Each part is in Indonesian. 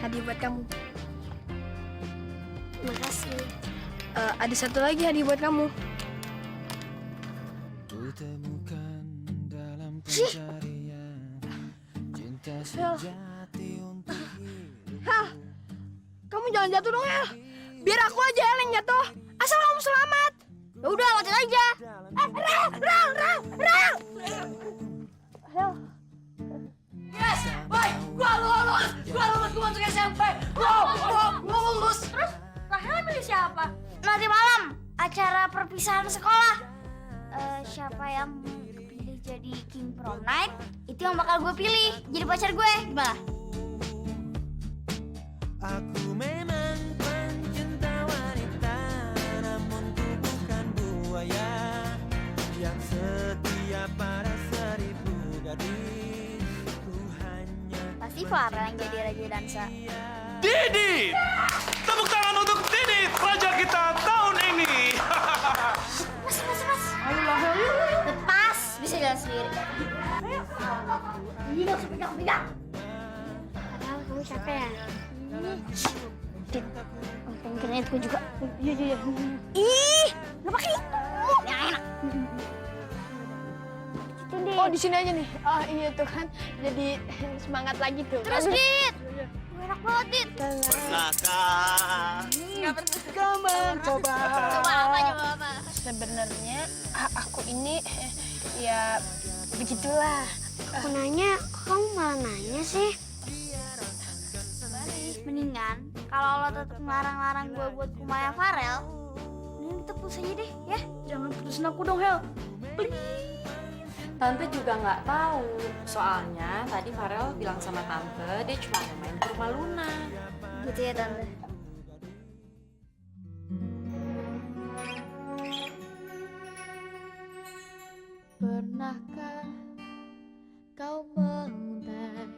hadiah buat kamu. Makasih. Ada satu lagi hadiah buat kamu. Hel, kamu jangan jatuh dong, Hel. Biar aku aja Hel yang jatuh. Asal kamu selamat. Ya udah, lanjut aja. Rel. Hel. Yes, baik, gua lulus, gua masuk SMP, gua lulus. Terus Rahel milih siapa? Nanti malam acara perpisahan sekolah. Siapa yang pilih jadi King Prom Night, itu yang bakal gue pilih jadi pacar gue. Gimana? Aku memang pencinta wanita, namun ku bukan buaya yang setia pada 1000 gadis. Ku hanya Pasti Farah yang jadi raja dansa. Didit! Tepuk tangan untuk Didit, raja kita tahun ini. Mas. Ayolah, lepas, bisa jalan sendiri. Ini gak usah pegang. Padahal kamu capek ya? Dit, pengen itu juga. Iya. Ih, gak pakai itu. Yang enak. Gitu, Dit. Oh, di sini aja nih. Oh, iya tuh kan. Jadi semangat lagi tuh. Terus, Dit. Enak banget, Dit. Pernahkah Kau mencoba. Coba apa? Sebenarnya aku ini ya begitulah. Aku nanya, kok kamu malah nanya sih? Mendingan kalau lo tetap ngarang-ngarang gue buat Kumaya Farel, mending kita putus aja deh, ya? Jangan putusin aku dong, Hel. Tante juga nggak tahu, soalnya tadi Farel bilang sama Tante dia cuma mau main ke rumah Luna. Gitu ya, Tante. Pernahkah kau menguntai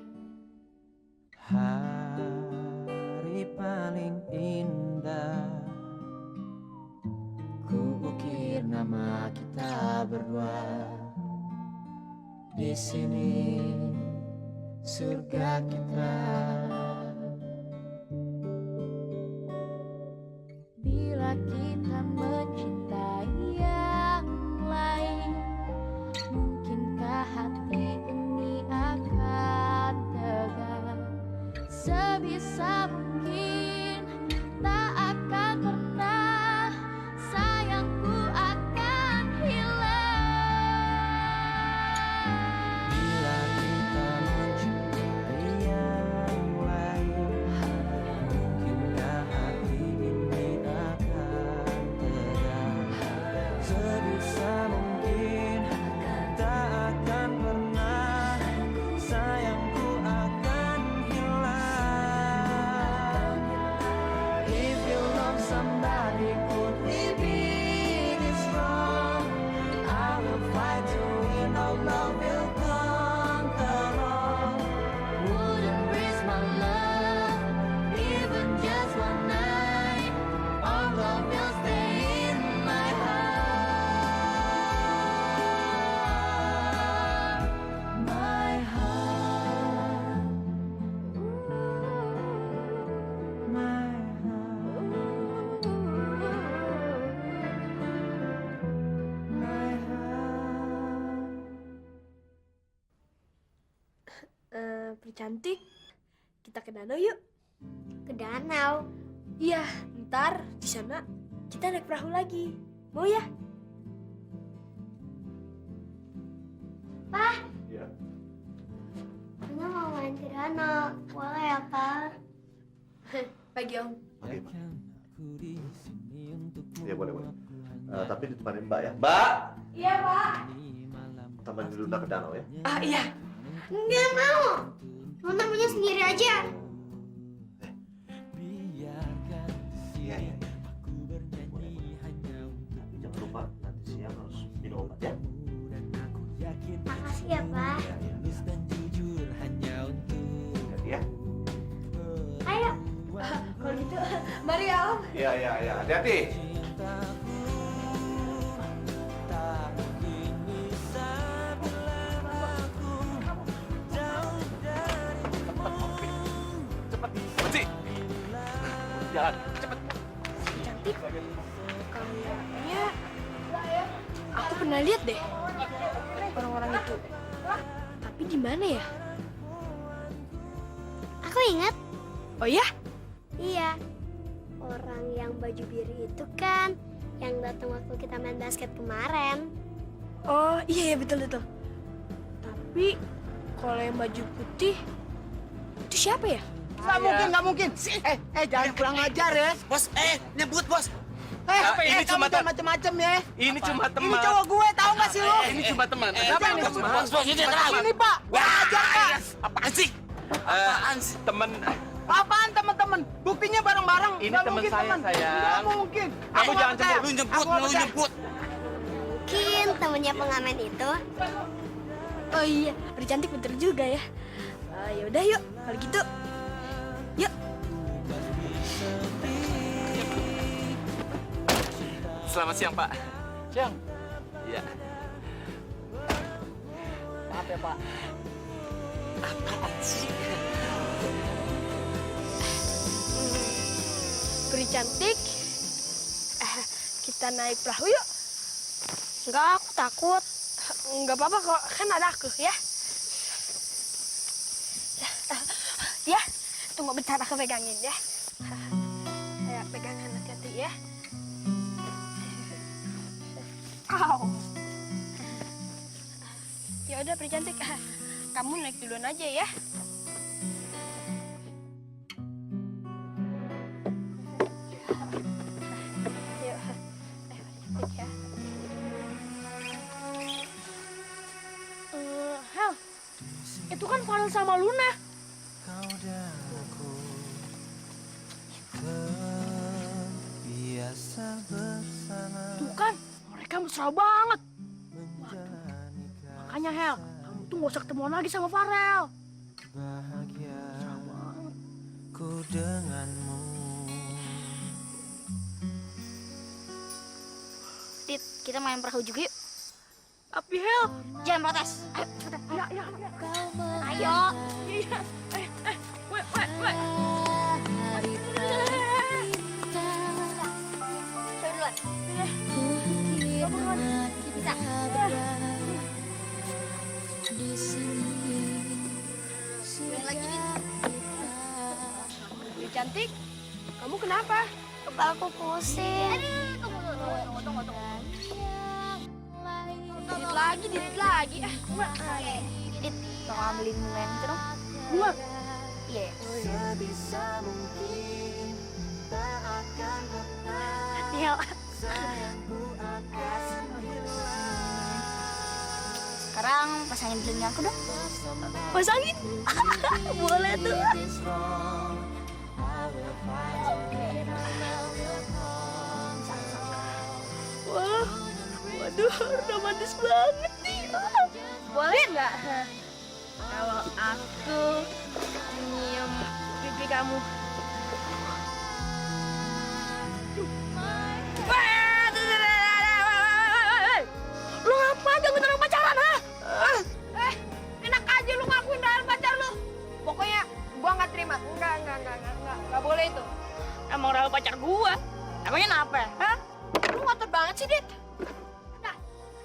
hari paling indah? Ku ukir nama kita berdua. Di sini surga kita. bila kita mencintai yang lain? Mungkinkah hati ini akan tegar? Sebisa mungkin tak akan pernah sayangku akan hilang. Bila kita mencintai yang lain, mungkinkah hati ini akan tegar? Sebisa mungkin tak akan pernah sayangku akan hilang. If you love somebody, could we be this wrong? I will fight to win, our love will conquer all. Wouldn't risk my love, even just one night. Our love will stay in my heart. My heart. My heart. Percantik, kita ke danau yuk. Ke danau. Iya, ntar di sana kita naik perahu lagi. Mau ya? Pak, Ya. Luna mau main ke danau. Boleh ya, Pak? Pagi, Om. Oke, Pak. Aku di sini untukmu. Ya, boleh. Tapi ditemani Mbak ya. Mbak, Iya, Pak. teman Luna ke danau ya. Ah, iya. Nggak mau. Luna punya sendiri aja. Biarkan Iya, iya. aku bernyanyi hanya untuk Tapi jangan lupa nanti siang harus minum obat ya. dan aku yakin Makasih ya, Pak. tulus dan jujur hanya untuk Jadi ya. Ayo. Kalau gitu, mari ya, Om. Iya, iya, iya. Hati-hati. cintaku. Tak mungkin bisa bila aku jauh darimu. Cepet, Benci. Tapi di mana ya? Aku ingat. Oh ya? Iya. Orang yang baju biru itu kan yang datang waktu kita main basket kemarin. Oh iya ya betul. Tapi kalau yang baju putih itu siapa ya? Nggak mungkin. Jangan kurang ajar ya. Bos, nyebut bos. Apa ini cuma kamu macem-macem ya. Ini cuma Ini teman. cowok gue, tahu nggak sih lo? Ini cuma teman. Siapa ini? Bos, ini terang. Ini Pak, gue ajar Pak. Apaan sih? Apaan sih? Teman. Apaan teman-teman? Buktinya bareng-bareng. Ini Nggak teman mungkin, saya, teman. sayang. Nggak mungkin. Kamu Aku jangan nggak percaya. cemburu, Aku nggak percaya. Mungkin temennya pengamen itu. Oh iya, Peri cantik bener juga ya. Ya udah yuk, kalau gitu. Yuk. Selamat siang, Pak. Siang. Iya. Maaf ya Pak. Apaan sih? Peri cantik. Kita naik perahu yuk. Enggak, aku takut. Enggak apa-apa kok, kan ada aku ya. Ya, tunggu bentar aku pegangin ya. Ayo pegangan hati-hati ya. Au. Ya udah Peri cantik, kamu naik duluan aja ya. Yuk, cantik ya. Hel, itu kan Farel sama Luna. Kau dan aku terbiasa bersama Tuh kan, mereka mesra banget. menjalani Makanya Hel, kamu tuh gak usah ketemuan lagi sama Farel. bahagia ku denganmu. Dit, kita main perahu juga yuk. Tapi Hel, Jangan protes. Ayo, cepetan. ya. Ayo. Iya. Weh. Coba duluan. Bisa. Main lagi, Dit. Peri cantik, kamu kenapa? Kepalaku pusing. Didit lagi. Dit, tolong ambilin bunga yang itu dong. Bunga. Iya. Sebisa mungkin tak akan pernah Hel. sayangku akan hilang. Sekarang pasangin telinganya aku dong. Pasangin. Boleh tuh. It's wrong. I will fight to win. I know you're wrong. Wah, waduh, romantis banget nih. Boleh nggak? Kalau aku nyium pipi kamu. Lu ngapain jangan orang pacaran, ha? Enak aja lu ngakuin dengan pacar lu. Pokoknya gua nggak terima. Nggak boleh itu. Emang Rahel pacar gua. Emangnya kenapa? Hah? Lu ngotot banget sih, Dit.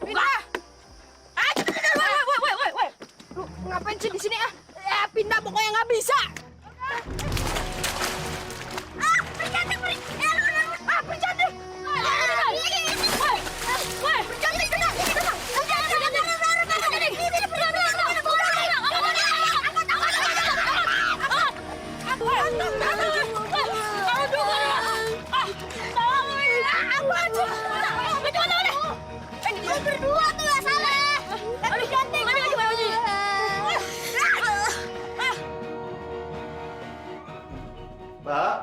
Pindah. Woi. Lu ngapain sih di sini ah? Ya pindah pokoknya nggak bisa. Bercantik. Bercantik. Woi, bercantik tenang. Berdua tuh gak salah. Aduh cantik. Mbak,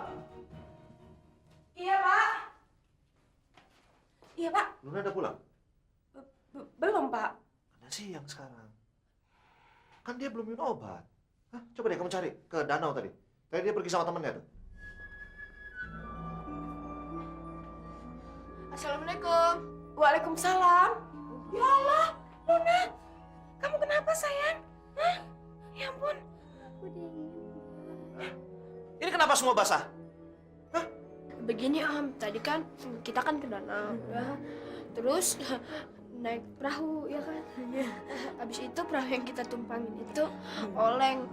Iya, Pak. Iya, Pak. Luna udah pulang? Belum, Pak. Mana siang sekarang? Kan dia belum minum obat. Hah? Coba deh kamu cari ke danau tadi. Tadi dia pergi sama temennya tuh. Assalamualaikum. Waalaikumsalam. Ya Allah, Luna. Kamu kenapa, sayang? Hah? Ya ampun. Ini kenapa semua basah? Begini Om, tadi kan kita kan ke danau. Ya. Terus naik perahu ya kan? Abis itu perahu yang kita tumpangin itu oleng,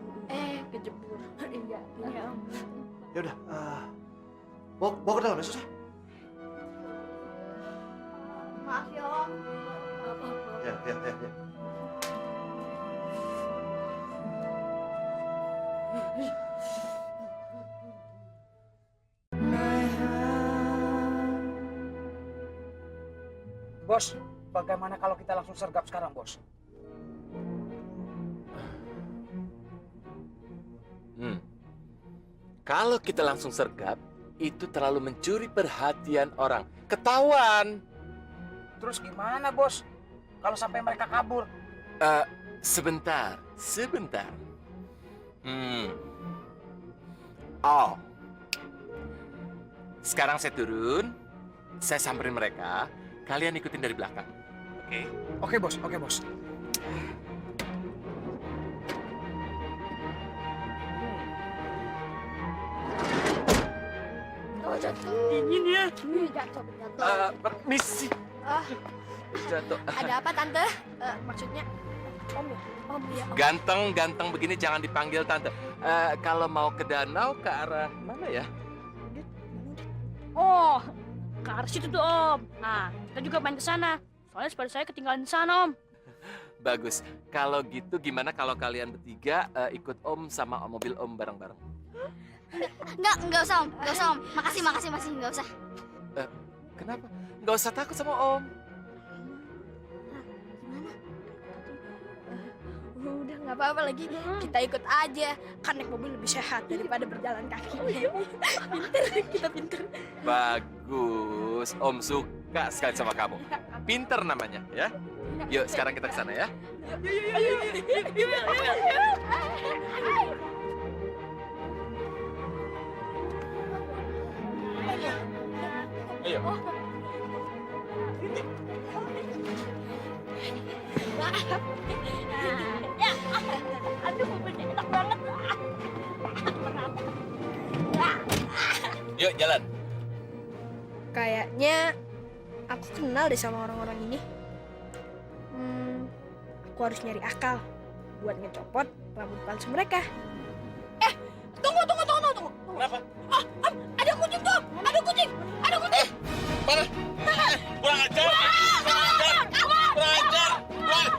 kejebur. Iya, Om. Ya udah, bawa ke dalam ya, susah. Maaf ya Om. Ya. Bos, bagaimana kalau kita langsung sergap sekarang, Bos? Kalau kita langsung sergap, itu terlalu mencuri perhatian orang. Ketahuan. Terus gimana, Bos? Kalau sampai mereka kabur? Sebentar. Oh. Sekarang saya turun, saya samperin mereka, kalian ikutin dari belakang. Oke? Oke, Bos. Oh, jatuh. Dingin ya. Jatuh. Permisi. Jatuh. Ada apa, Tante? Maksudnya, Om ya? Om ya. Ganteng begini jangan dipanggil tante. Kalau mau ke danau, ke arah mana ya? Oh, ke arah situ tuh Om. Nah, kita juga main ke sana. Soalnya sepeda saya ketinggalan di sana Om. Bagus. Kalau gitu gimana kalau kalian bertiga ikut Om sama mobil Om bareng-bareng? Enggak usah Om. Makasih, enggak usah. Kenapa? Nggak usah takut sama Om. Udah nggak apa-apa lagi, kita ikut aja. Kan naik mobil lebih sehat daripada berjalan kaki. Kita pinter. Bagus. Om suka sekali sama kamu. Pinter namanya, ya. Yuk, sekarang kita ke sana ya. Ayo. Aduh, mobilnya enak banget. Yuk, jalan. Kayaknya aku kenal deh sama orang-orang ini. Aku harus nyari akal buat ngecopot rambut palsu mereka. Tunggu. Kenapa? Ada kucing tuh! Ada kucing! Mana? Kurang ajar!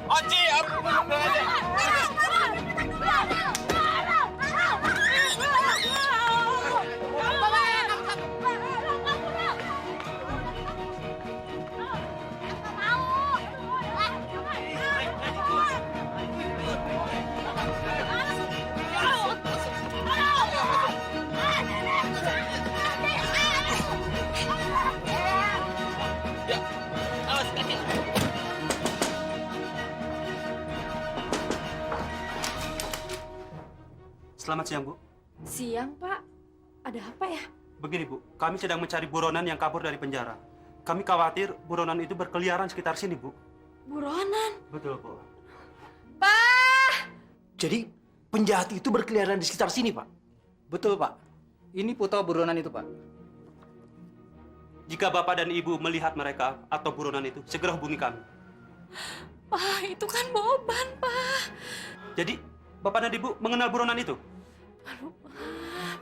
Oci! Kurang ajar! Selamat siang, Bu. Siang, Pak. Ada apa ya? Begini, Bu. Kami sedang mencari buronan yang kabur dari penjara. Kami khawatir buronan itu berkeliaran sekitar sini, Bu. Buronan. Betul, Bu. Jadi, penjahat itu berkeliaran di sekitar sini, Pak? Betul, Pak. Ini foto buronan itu, Pak. Jika Bapak dan Ibu melihat mereka atau buronan itu, segera hubungi kami. Pak, itu kan Boban, Pak. Jadi, Bapak dan Ibu mengenal buronan itu? Aduh, Pak.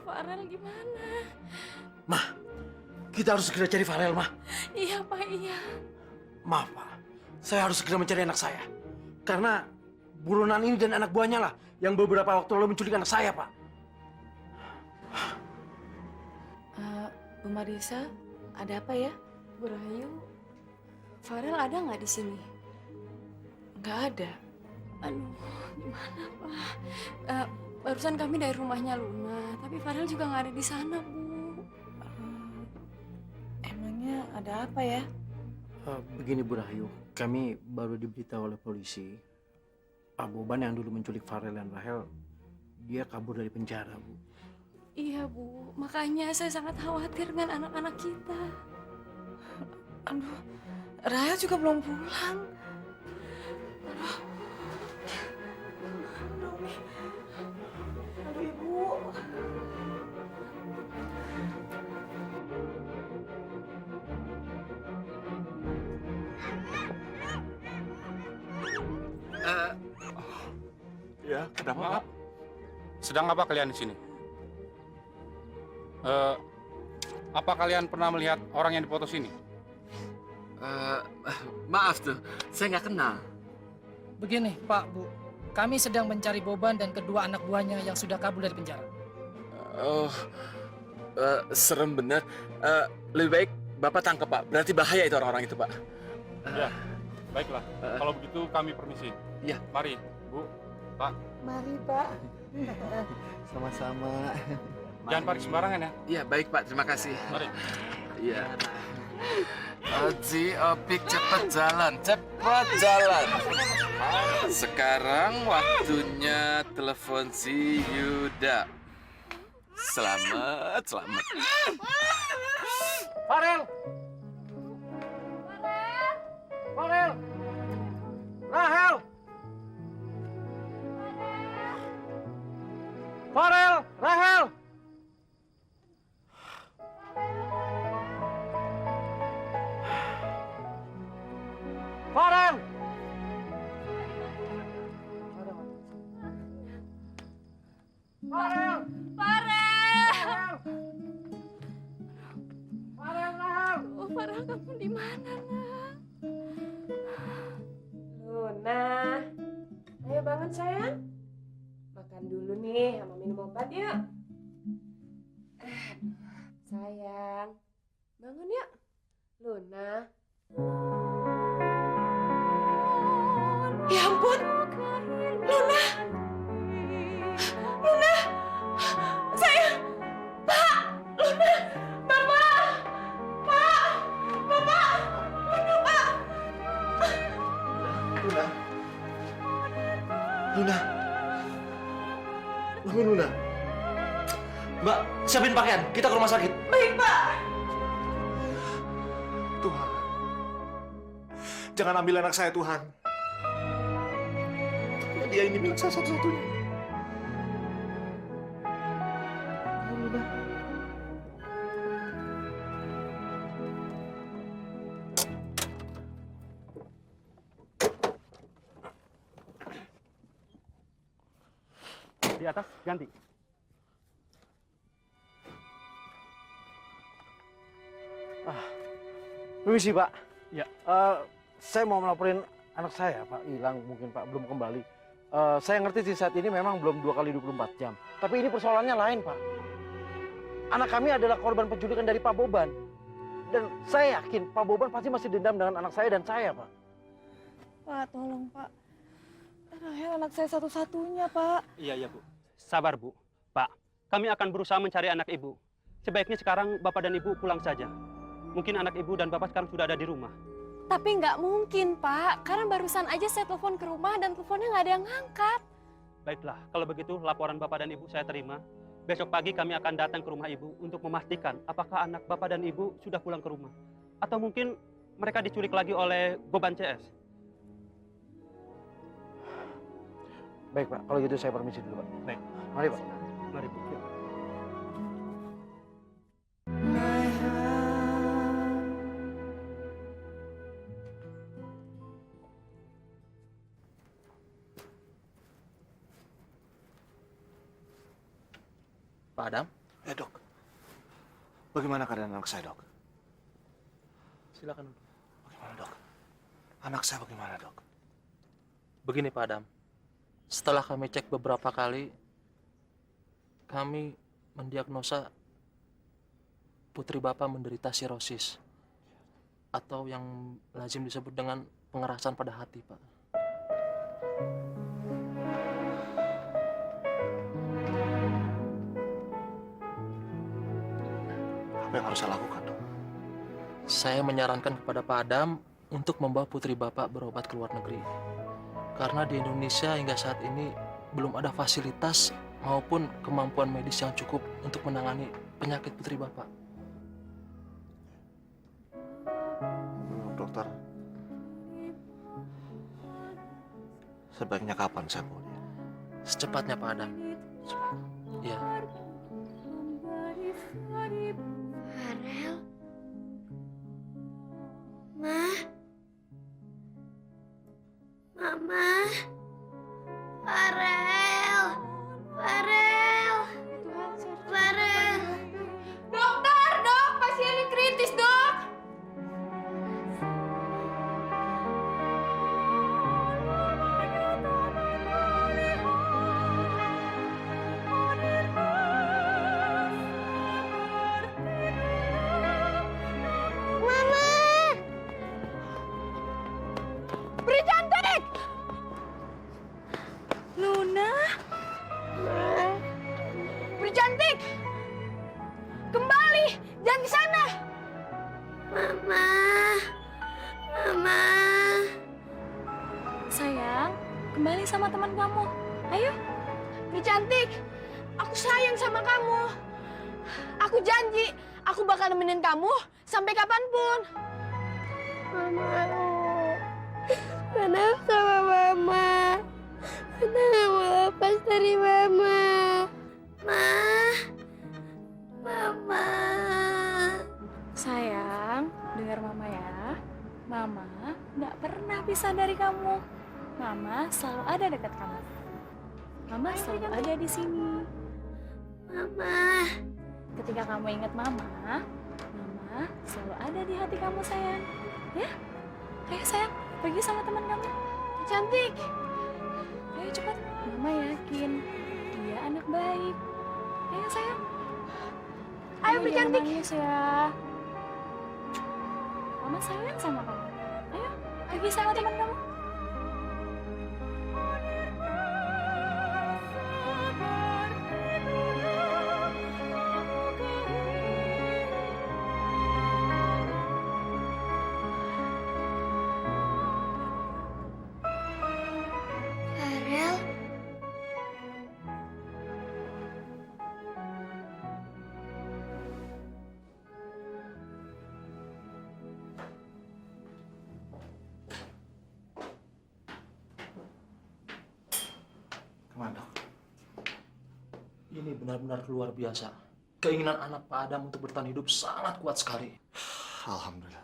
Farel gimana? Mah, kita harus segera cari Farel, Mah. Iya, Pak, iya. Maaf, Pak. Saya harus segera mencari anak saya. Karena buronan ini dan anak buahnya lah yang beberapa waktu lalu menculik anak saya, Pak. Bu Marisa, ada apa ya? Bu Rahayu, Farel ada nggak di sini? Nggak ada. Aduh, gimana, Pak? Barusan kami dari rumahnya Luna, tapi Farel juga nggak ada di sana, Bu. Emangnya ada apa ya? Begini, Bu Rahayu. Kami baru diberitahu oleh polisi. Pak Boban yang dulu menculik Farel dan Rahel, dia kabur dari penjara, Bu. Iya, Bu. Makanya saya sangat khawatir dengan anak-anak kita. Aduh, Rahel juga belum pulang. Aduh, Ibu. Ya, kenapa, Maaf. Pak? Sedang apa kalian di sini? Apa kalian pernah melihat orang yang dipoto sini? Maaf tuh, saya nggak kenal. Begini, Pak, Bu. Kami sedang mencari Boban dan kedua anak buahnya yang sudah kabur dari penjara. Oh, serem bener. Lebih baik Bapak tangkap, Pak. Berarti bahaya itu orang-orang itu, Pak. Ya, baiklah. Kalau begitu kami permisi. Iya. Mari, Bu, Pak. Mari, Pak. Sama-sama. Jangan parkir sembarangan ya. Iya, baik, Pak. Terima kasih. Mari. Iya. Oji, Opik, cepat jalan. Cepat jalan. Sekarang waktunya telepon si Yuda. Selamat. Farel! Farel! Rahel! Farel! Rahel! Farel! Farel! Farel! Farel, Rahel! Oh, Farel, kamu di mana, nak? Luna, ayo bangun sayang. Makan dulu nih, sama minum obat yuk. Sayang, bangun yuk. Luna. Ya ampun, Luna. Luna, sayang. Pak, Luna, Bapak. Pak, Bapak. Luna, Pak. Luna. Luna. Bangun, Luna. Mbak, siapin pakaian. Kita ke rumah sakit. Baik, Pak. Tuhan. Jangan ambil anak saya, Tuhan. Dia ini milik saya satu-satunya. Luna. Di atas, ganti. Permisi, Pak. Ya. Saya mau melaporin anak saya, Pak. Hilang mungkin, Pak. Belum kembali. Saya ngerti sih saat ini memang belum 2 kali 24 jam. Tapi ini persoalannya lain, Pak. Anak kami adalah korban penculikan dari Pak Boban. Dan saya yakin Pak Boban pasti masih dendam dengan anak saya dan saya, Pak. Pak, tolong, Pak. Rahel anak saya satu-satunya, Pak. Iya, Bu. Sabar, Bu. Pak, kami akan berusaha mencari anak Ibu. Sebaiknya sekarang Bapak dan Ibu pulang saja. Mungkin anak Ibu dan Bapak sekarang sudah ada di rumah. Tapi nggak mungkin, Pak. Karena barusan aja saya telepon ke rumah dan teleponnya nggak ada yang ngangkat. Baiklah, kalau begitu laporan Bapak dan Ibu saya terima. Besok pagi kami akan datang ke rumah Ibu untuk memastikan apakah anak Bapak dan Ibu sudah pulang ke rumah. Atau mungkin mereka diculik lagi oleh Boban CS. Baik, Pak. Kalau gitu saya permisi dulu, Pak. Baik. Mari, Pak. Mari, Bu. Yuk. Pak Adam, Dok. Bagaimana keadaan anak saya, Dok? Silakan. Bagaimana, Dok? Anak saya bagaimana, Dok? Begini Pak Adam, setelah kami cek beberapa kali, kami mendiagnosa putri Bapak menderita sirosis atau yang lazim disebut dengan pengerasan pada hati, Pak. Apa yang harus saya lakukan, Dok? Saya menyarankan kepada Pak Adam untuk membawa putri Bapak berobat ke luar negeri. Karena di Indonesia hingga saat ini belum ada fasilitas maupun kemampuan medis yang cukup untuk menangani penyakit putri Bapak. Dokter, sebaiknya kapan saya mau dia? Secepatnya Pak Adam. Iya. Farel? Ma? Mama? Farel? Luna. Putri cantik, kembali, jangan ke sana. Mama. Mama. Sayang, kembali sama teman kamu. Ayo. Putri cantik, aku sayang sama kamu. Aku janji, aku bakal nemenin kamu sampai kapanpun. Mama. Mana sama Mama? Mana nggak mau lepas dari Mama? Mama. Sayang, dengar Mama ya. Mama nggak pernah pisah dari kamu. Mama selalu ada dekat kamu. Mama selalu ada di sini. Mama. Ketika kamu ingat Mama, Mama selalu ada di hati kamu sayang. Ya? Ayo sayang, pergi sama teman kamu. Cantik. Ayo cepat. Mama yakin dia anak baik. Ayo sayang. Ayo Putri jangan cantik. nangis ya. Mama sayang sama kamu. Ayo, pergi sama teman kamu. Farel. Kemana, Dok? Ini benar-benar luar biasa. Keinginan anak Pak Adam untuk bertahan hidup sangat kuat sekali. Alhamdulillah.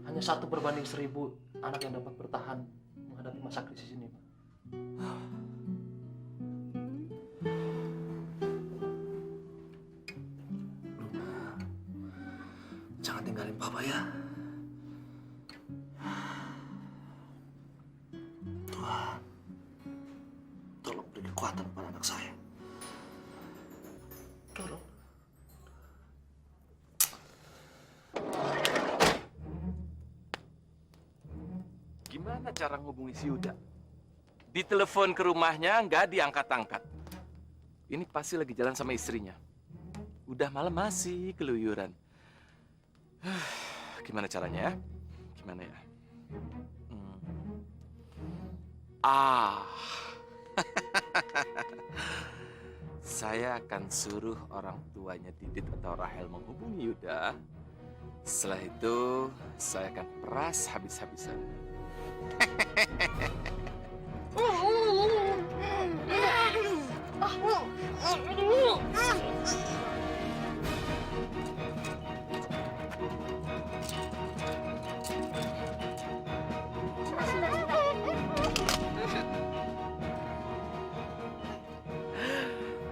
Hanya 1/1000 anak yang dapat bertahan menghadapi masa krisis ini, Pak. Luna, jangan tinggalin Papa ya. Tuhan, tolong beri kekuatan pada anak saya. Tolong. Gimana cara ngubungi si Yuda? Ditelepon ke rumahnya, nggak diangkat-angkat. Ini pasti lagi jalan sama istrinya. Udah malam masih keluyuran. Gimana caranya ya? Gimana ya? Saya akan suruh orang tuanya Didit atau Rahel menghubungi Yuda. Setelah itu, saya akan peras habis-habisan.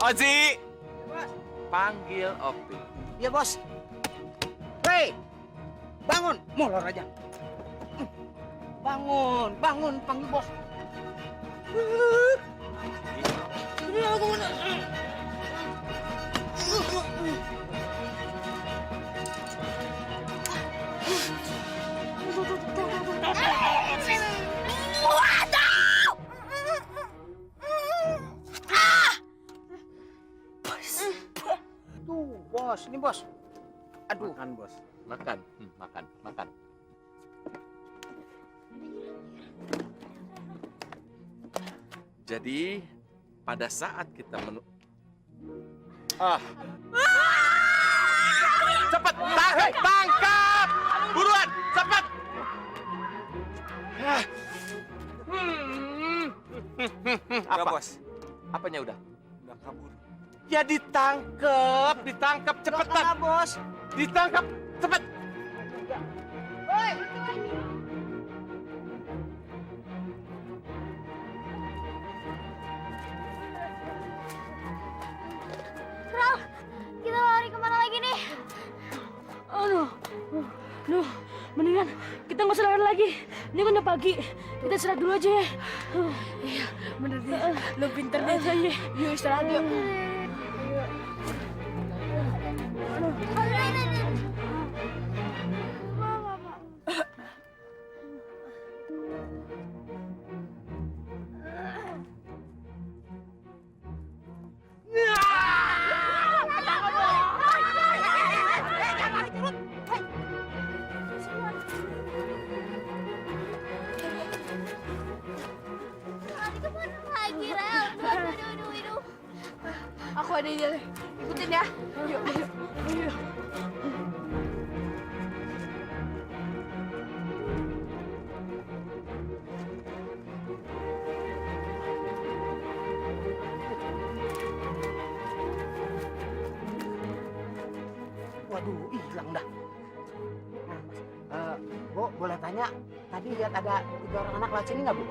Ozi, panggil Opi. Iya, Bos. Hei, bangun, molor aja. Bangun, panggil Bos. Ini aku mana? Tuh, Bos, ini Bos. Aduh. Makan, Bos. Makan. Makan. Jadi, pada saat kita Cepat, tangkap! Buruan, cepat! Apa, Bos? Apanya udah? Udah kabur. Ya ditangkap cepetan. Bos. Ditangkap, cepet. Ral, kita lari kemana lagi nih? Aduh, mendingan kita nggak usah lari lagi. Ini kan udah pagi, kita istirahat dulu aja ya. Iya, bener deh. Lo pinter deh. Yuk istirahat yuk. dia. Ikutin ya. Yuk, yuk. Waduh, hilang dah. Nah, Bu, boleh tanya, tadi lihat ada 3 orang anak lewat sini nggak, Bu?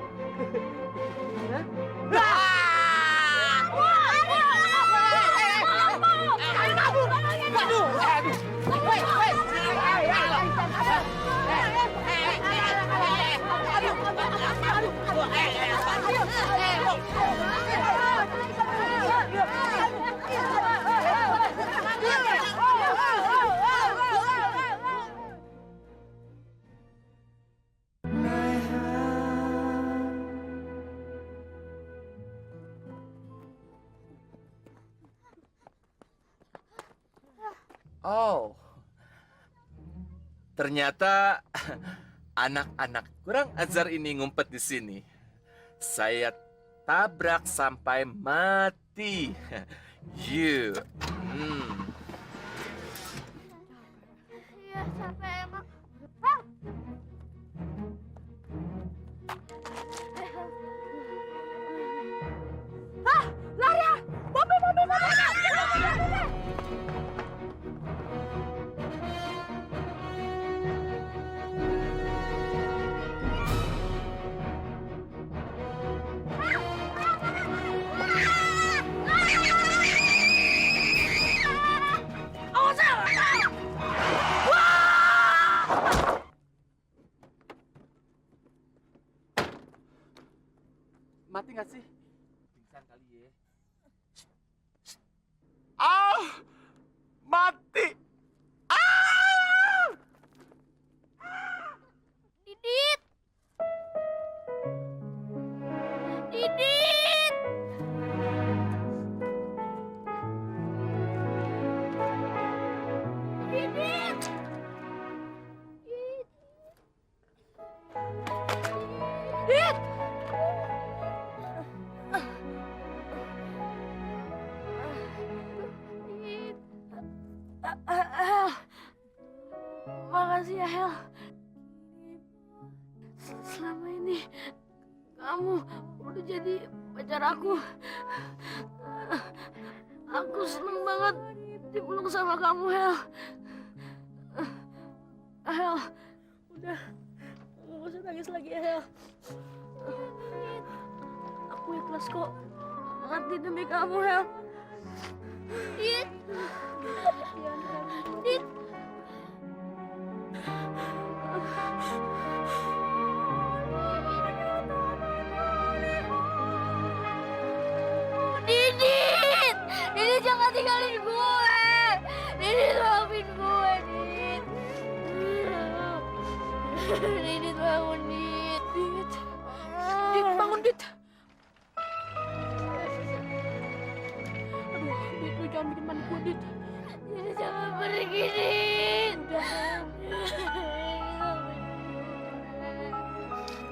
Oh, ternyata anak-anak kurang ajar ini ngumpet di sini. Saya tabrak sampai mati. You. Iya, sampai emang. Lari ya! Mobil! Mati nggak sih? Pingsan kali ya. Ah! Mati! Ah! Didit! Didit! Didit! Dit! Makasih ya, Hel. Selama ini kamu udah jadi pacar aku. Aku seneng banget dipeluk sama kamu, Hel. Hel, udah. Gak usah nangis lagi ya, Hel. Aku ikhlas kok. Mati demi kamu, Hel. Dit! Dit! Didit! Didit jangan tinggalin gue! Didit maafin gue, Dit! Didit bangun, Dit! Dit, bangun, Dit! Aduh, Dit, lu jangan bikin panik gue, Dit. Didit jangan pergi, Dit!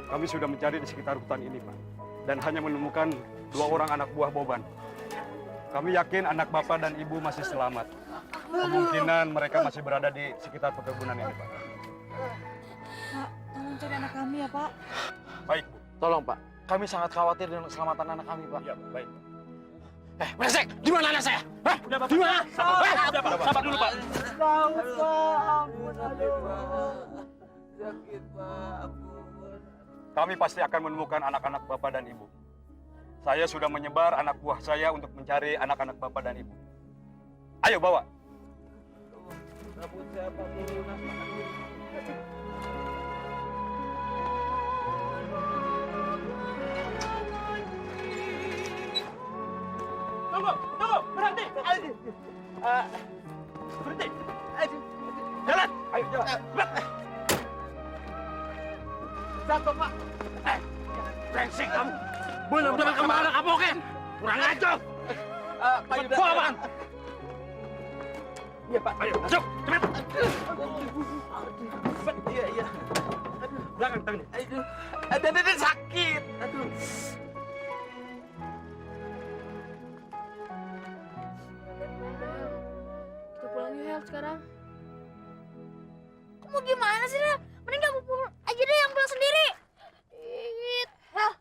Kami sudah mencari di sekitar hutan ini, Pak. Dan hanya menemukan 2 orang anak buah Boban. Kami yakin anak Bapak dan Ibu masih selamat. Kemungkinan mereka masih berada di sekitar perkebunan ini, Pak. Pak, tolong cari anak kami ya, Pak. Baik, Bu. Tolong, Pak. Kami sangat khawatir dengan keselamatan anak kami, Pak. Ya, baik. Brengsek! Di mana anak saya? Hah? Udah, Bapak. Di mana? Sabar dulu, Pak. Sakit, Pak. Kami pasti akan menemukan anak-anak Bapak dan Ibu. Saya sudah menyebar anak buah saya untuk mencari anak-anak Bapak dan Ibu. Ayo, bawa. Rambut saya pakai lunas, Pak. Tunggu, berhenti. Berhenti. Jalan. Ayo, jalan. Jatuh, Pak. Brengsek kamu. Benar-benar kamu anak kapoken. Kurang ajar. Pak Yuda. Bawa, Pak. Iya, Pak. Ayo, masuk. Cepat. Iya. Belakang tangannya. Aduh, ada sakit. Aduh. sekarang. Kamu gimana sih, Ra? Mending kamu pulang aja deh, yang pulang sendiri. Didit. Hel.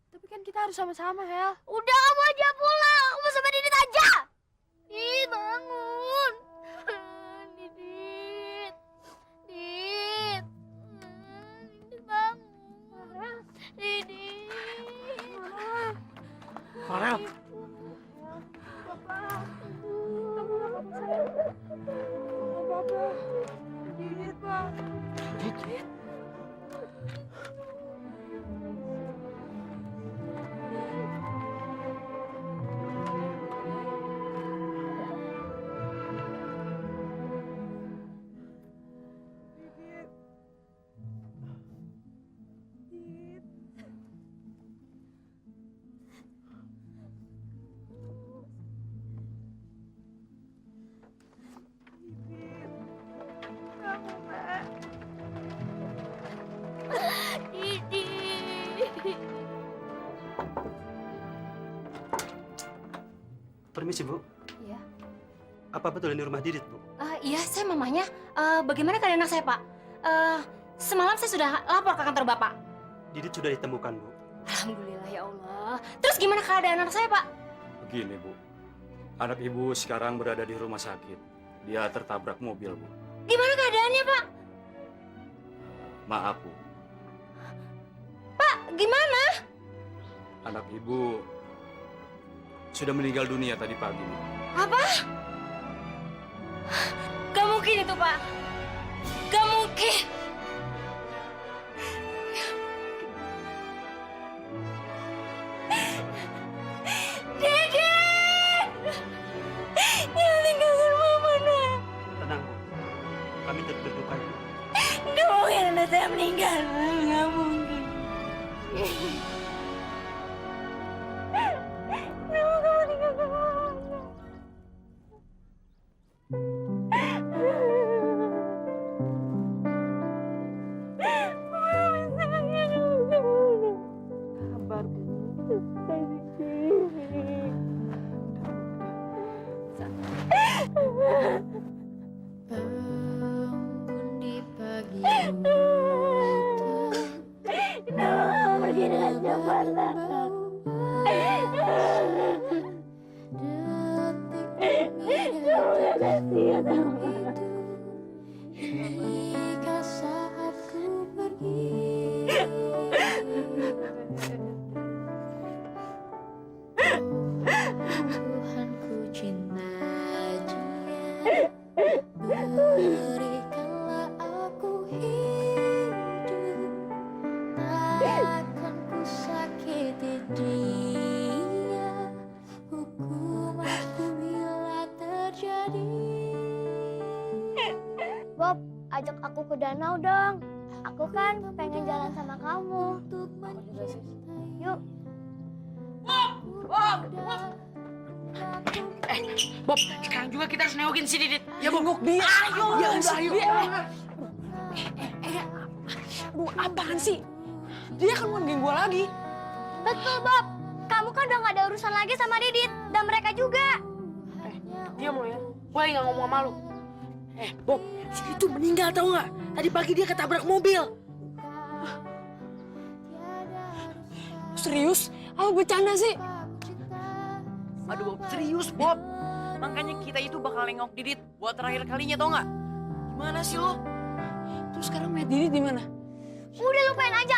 Tapi kan kita harus sama-sama, Hel. Udah, kamu aja pulang. Kamu sama Didit aja. Ih, bangun. Didit. Didit. Didit bangun. Didit. Farel. Bapak. Kamu gak apa-apa, sayang. Gak apa-apa. Didit, Pak. Didit. Kamu, Pak. Didit. Permisi, Bu. Iya. Apa betul ini rumah Didit, Bu? Iya, saya mamanya. Bagaimana keadaan anak saya, Pak? Semalam saya sudah lapor ke kantor Bapak. Didit sudah ditemukan, Bu. Alhamdulillah ya Allah. Terus gimana keadaan anak saya, Pak? Begini, Bu. Anak Ibu sekarang berada di rumah sakit. Dia tertabrak mobil, Bu. Gimana keadaannya, Pak? Maaf, Bu. Pak, gimana? Anak Ibu sudah meninggal dunia tadi pagi, Bu. Apa? Gak mungkin itu, Pak. Gak mungkin. Dedek! Yang tinggalkan Mama, Nak. Tenang, Bu. Kami turut berduka, Bu. Gak mungkin anak saya meninggal. Gak mungkin. Kenapa kamu tinggalkan Mama? Sabar, Bu. Di pagi Kenapa kamu pergi dengan cepat, Nak? Kamu gak kasihan sama hingga saat ku pergi. Tuhan ku cinta dia, berikanlah aku hidup, takkan ku sakiti dia, hukumanku bila terjadi. Bob, ajak aku ke danau dong. Aku kan pengen jalan sama kamu. Yuk. Bob, sekarang juga kita harus nengokin si Didit. Ya bengok dia. Ayo, Ya udah, ayo. Bu, apaan sih? Dia kan mau geng gua lagi. Betul, Bob. Kamu kan udah gak ada urusan lagi sama Didit. Dan mereka juga. Diam lo ya. Gue lagi gak ngomong sama lu. Bob, si itu meninggal tau gak? Tadi pagi dia ketabrak mobil. Serius? Apa bercanda sih? Aduh Bob, serius Bob. Makanya kita itu bakal nengok Didit buat terakhir kalinya tau nggak? Gimana sih lo? Terus sekarang Matt Didit di mana? Udah lupain aja.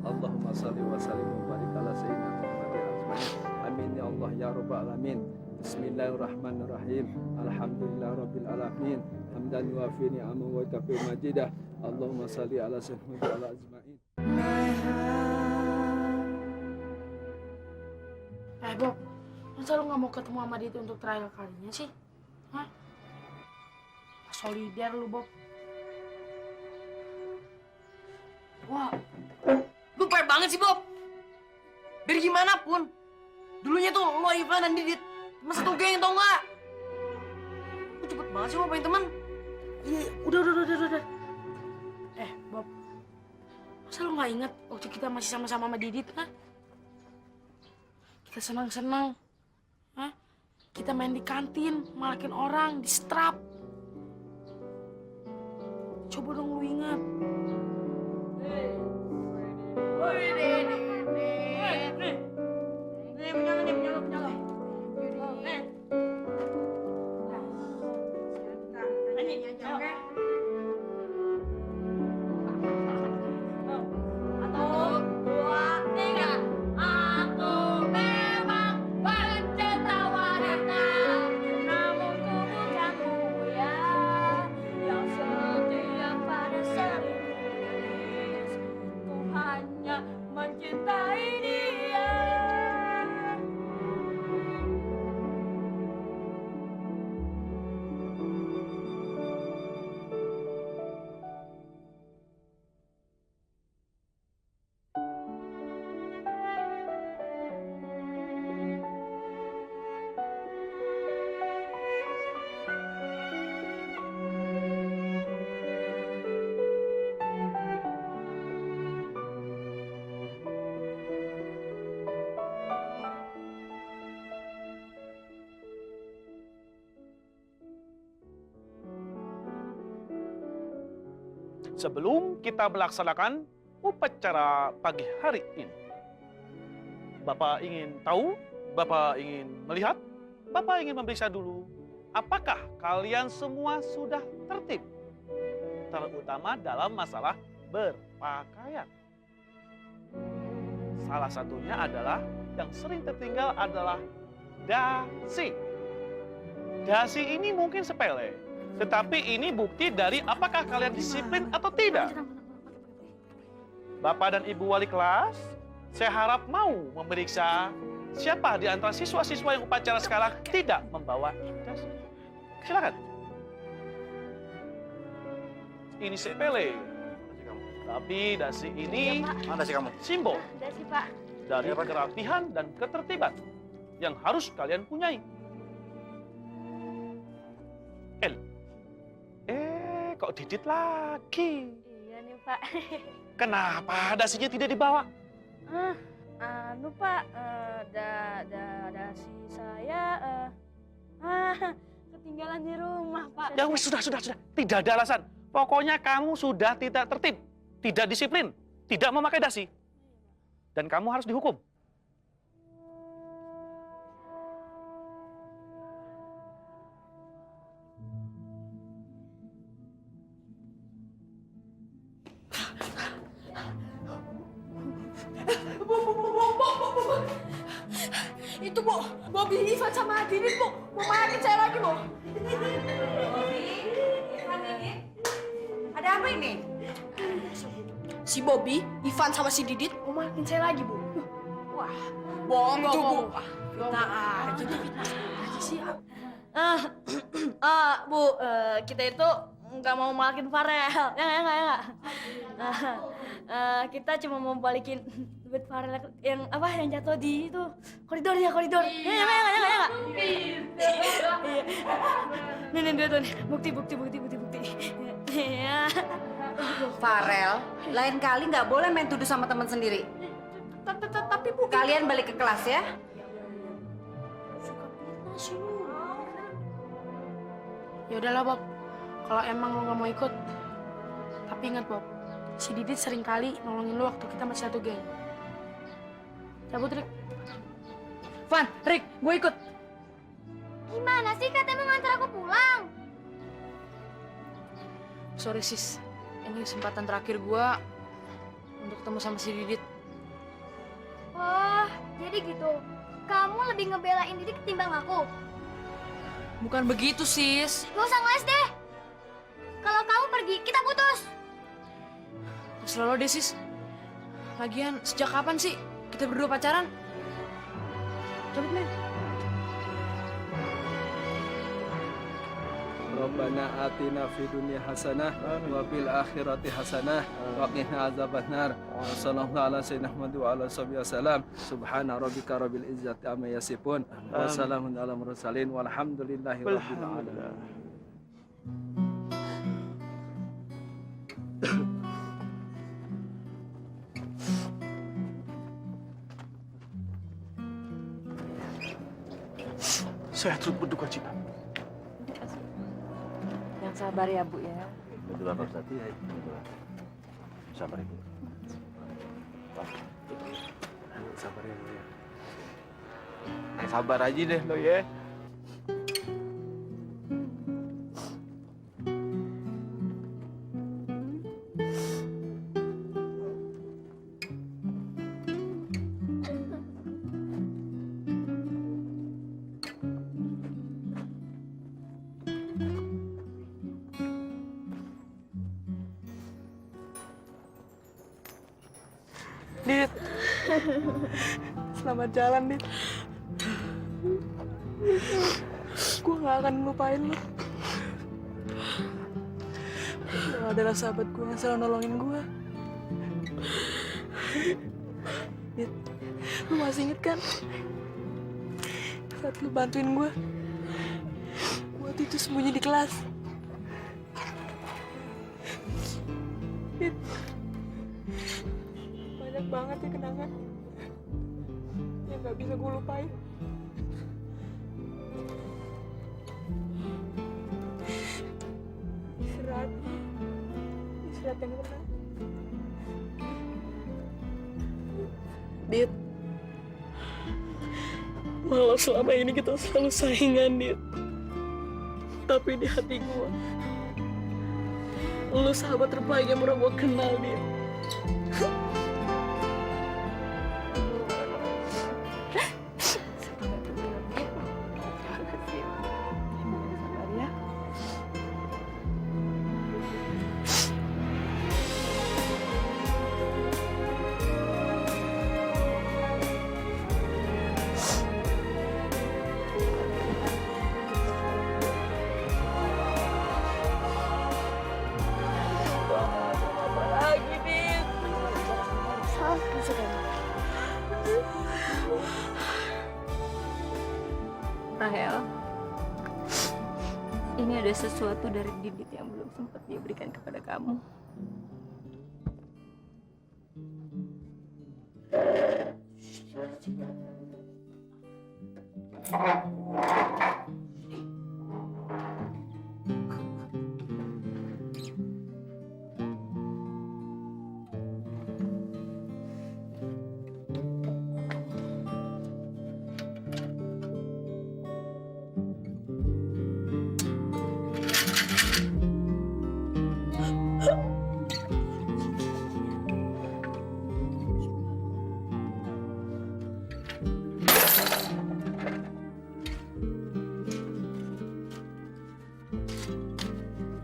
Allahumma salli wa sallim wa barik ala sayyidina Muhammad ajma'in. Amin ya Allah ya rabbal alamin. Bismillahirrahmanirrahim. Alhamdulillah rabbil alamin. Hamdan yuafi ni'amahu wa yukafi majidah. Allahumma salli ala sayyidina Muhammad ajma'in. Bob, masa lu gak mau ketemu sama Didit untuk terakhir kalinya sih? Hah? Solider lu, Bob. Wah, lu fair banget sih Bob. Biar gimana pun, dulunya tuh lo Ivan dan Didit temen satu geng tau nggak? Lu cepet banget sih lo pengen temen. Iya, udah. Bob, masa lu gak inget waktu kita masih sama-sama sama Didit, ha? Kita senang-senang, Hah? Kita main di kantin, malakin orang, di strap. Coba dong lu ingat. Sebelum kita melaksanakan upacara pagi hari ini, Bapak ingin tahu, Bapak ingin melihat, Bapak ingin memeriksa dulu, apakah kalian semua sudah tertib, terutama dalam masalah berpakaian. Salah satunya adalah yang sering tertinggal adalah dasi. Dasi ini mungkin sepele, tetapi ini bukti dari apakah kalian disiplin atau tidak. Bapak dan Ibu wali kelas, saya harap mau memeriksa siapa di antara siswa-siswa yang upacara sekarang tidak membawa dasi. Silakan. Ini sepele, tapi dasi ini simbol Dasi, Pak. dari kerapihan dan ketertiban yang harus kalian punyai. Kok Didit lagi? Iya nih, Pak. Kenapa dasinya tidak dibawa? Pak, dasi saya ketinggalan di rumah, Pak. Ya wis, sudah. Tidak ada alasan. Pokoknya kamu sudah tidak tertib, tidak disiplin, tidak memakai dasi. Dan kamu harus dihukum. Itu, Bu. Bobby, Ivan sama Didit, Bu. Mau marahin saya lagi, Bu. Bobby, Ivan, Didit. Ada apa ini? Si Bobby, Ivan sama si Didit mau marahin saya lagi, Bu. Wah, bohong tuh, Bu. Fitnah aja, fitnah aja sih. Bu, kita itu nggak mau malakin Farel. Ya nggak. Kita cuma mau balikin duit Farel yang jatuh di itu koridor. Ya nggak. Nih duit nih, bukti. Ya. Farel, lain kali nggak boleh main tuduh sama teman sendiri. Tapi Bu, Kalian balik ke kelas ya. Ya udahlah, Bob. Kalau emang lo nggak mau ikut, tapi ingat, Bob, si Didit sering kali nolongin lo waktu kita masih satu geng. Cabut, Rick. Van, Rick, gue ikut. Gimana sih katanya mau nganter aku pulang? Sorry, sis. Ini kesempatan terakhir gue untuk ketemu sama si Didit. Oh, jadi gitu. Kamu lebih ngebelain Didit ketimbang aku. Bukan begitu, sis. Gak usah ngeles deh. Kalau kamu pergi, kita putus. Terserah lo deh, sis. Lagian, sejak kapan sih kita berdua pacaran? Cabut, men. Rabbana atina fid dunya hasanah wa fil akhirati hasanah wa qina azabannar. Sallallahu ala sayyidina Muhammad wa ala sahbihi wasallam. Subhana rabbika rabbil izzati amma yasifun wa salamun ala mursalin walhamdulillahi rabbil alamin. Saya turut berduka cita. Yang sabar ya, Bu ya. Betul Pak Ustadz. Iya, sabar Ibu. Pak, sabar ya, Bu ya. Sabar aja deh lo ya. Dit. Selamat jalan, Dit. Gue gak akan lupain lo. Lo adalah sahabat gue yang selalu nolongin gue. Dit, lo masih inget kan? Saat lo bantuin gue waktu itu sembunyi di kelas. Dit, banyak banget ya kenangan yang gak bisa gue lupain. Istirahat yang tenang. Dit, walau selama ini kita selalu saingan, Dit, tapi di hati gue lu sahabat terbaik yang pernah gue kenal, Dit. Rahel, ini ada sesuatu dari Didit yang belum sempat dia berikan kepada kamu.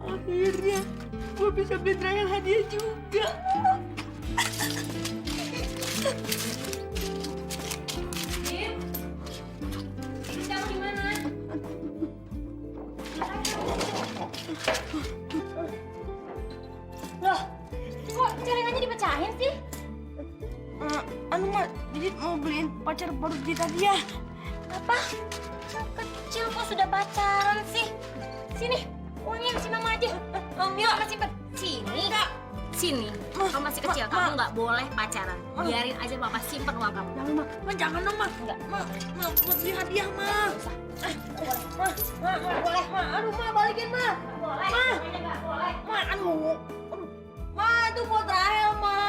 Akhirnya gue bisa beli Rahel hadiah juga. Dim, kamu di mana? Loh, kok celengannya dipecahin sih? Anu mah, Didit mau beliin pacar baru Didit hadiah. Apa? Kecil kok sudah pacaran sih? Sini, uangnya kasih mama aja. Mama simpen. Sini. Sini. Kamu masih kecil, kamu nggak boleh pacaran. Biarin aja papa simpen uang kamu. Jangan, Ma. Jangan dong, Ma. Enggak. Ma, buat beli hadiah, Ma. Nggak boleh. Ma, aduh, Ma, balikin, Ma. Boleh. Ma. Nggak boleh. Ma, aduh. Ma, itu buat Rahel, Ma.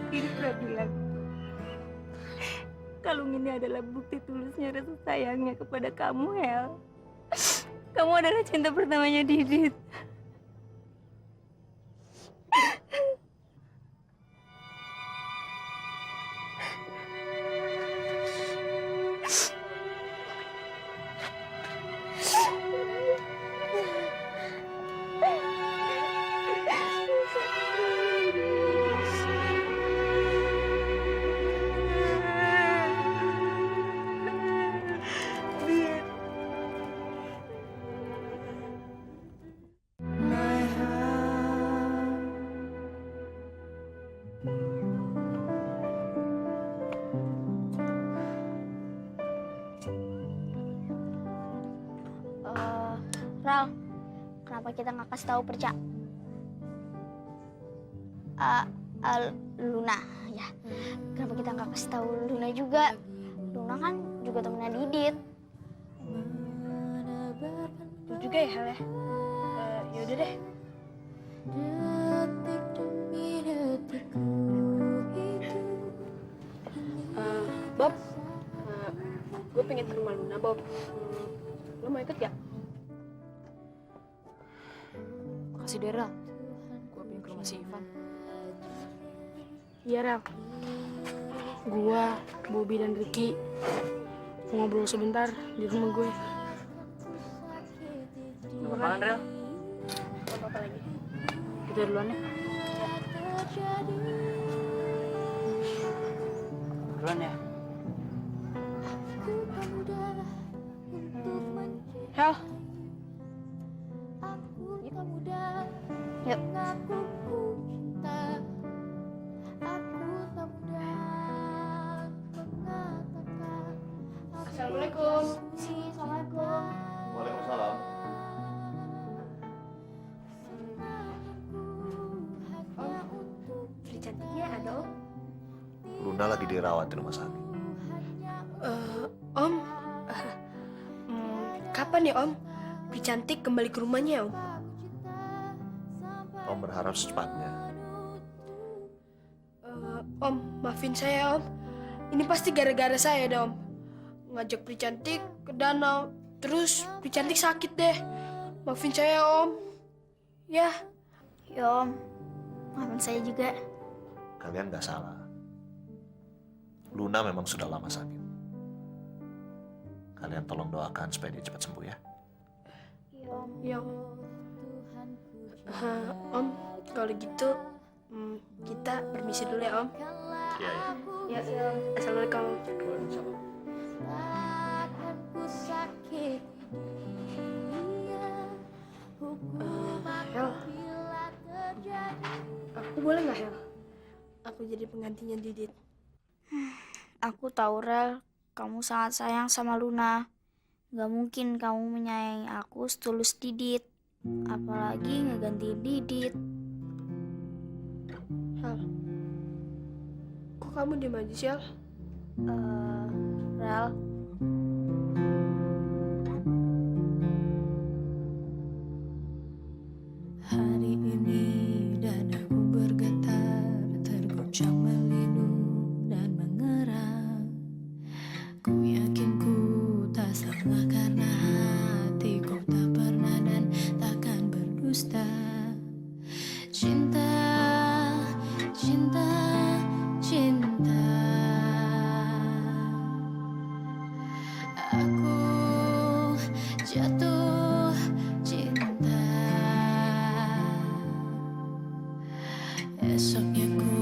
Didit udah bilang, kalung ini adalah bukti tulusnya rasa sayangnya kepada kamu, Hel. Kamu adalah cinta pertamanya Didit. Ral, kenapa kita nggak kasih tahu Perca? Luna, ya. Kenapa kita nggak kasih tahu Luna juga? Luna kan juga temennya Didit. Itu juga ya, Hel ya? Yaudah deh. Bob, gue pengen ke rumah Luna, Bob. Lo mau ikut gak? Makasih deh, Rel. Gue pengen ke rumah si Ivan. Iya, Rel. Gua, Bobby, dan Ricky mau ngobrol sebentar di rumah gue. Apaan, Rel? Apa-apa lagi. Kita duluan ya. Duluan ya. Hel. Yuk. Assalamualaikum. Assalamualaikum. Waalaikumsalam. Putri cantiknya ada, Om. Luna lagi dirawat di rumah sakit. Om, kapan ya Om? Putri cantik kembali ke rumahnya, Om. Om berharap secepatnya. Om, maafin saya, Om. Ini pasti gara-gara saya deh, Om. Ngajak Putri cantik ke danau, terus Putri cantik sakit deh. Maafin saya, Om. Ya. Ya, Om. Maafin saya juga. Kalian nggak salah. Luna memang sudah lama sakit. Kalian tolong doakan supaya dia cepat sembuh ya. Ya, Om. Om, kalau gitu kita permisi dulu ya, Om. Iya, iya. Ya, Assalamualaikum. Hel, aku boleh nggak, Hel? Aku jadi penggantinya Didit. Aku tahu, Rel, kamu sangat sayang sama Luna. Gak mungkin kamu menyayangi aku setulus Didit. Apalagi ngeganti Didit. Hel, kok kamu diem aja sih, Hel? Rel, Hari ini dadaku bergetar, terguncang melinu dan mengerang. Ku yakin ku tak salah karena hatiku tak pernah dan takkan berdusta. Cinta, cinta, cinta. Aku jatuh cinta. Esoknya ku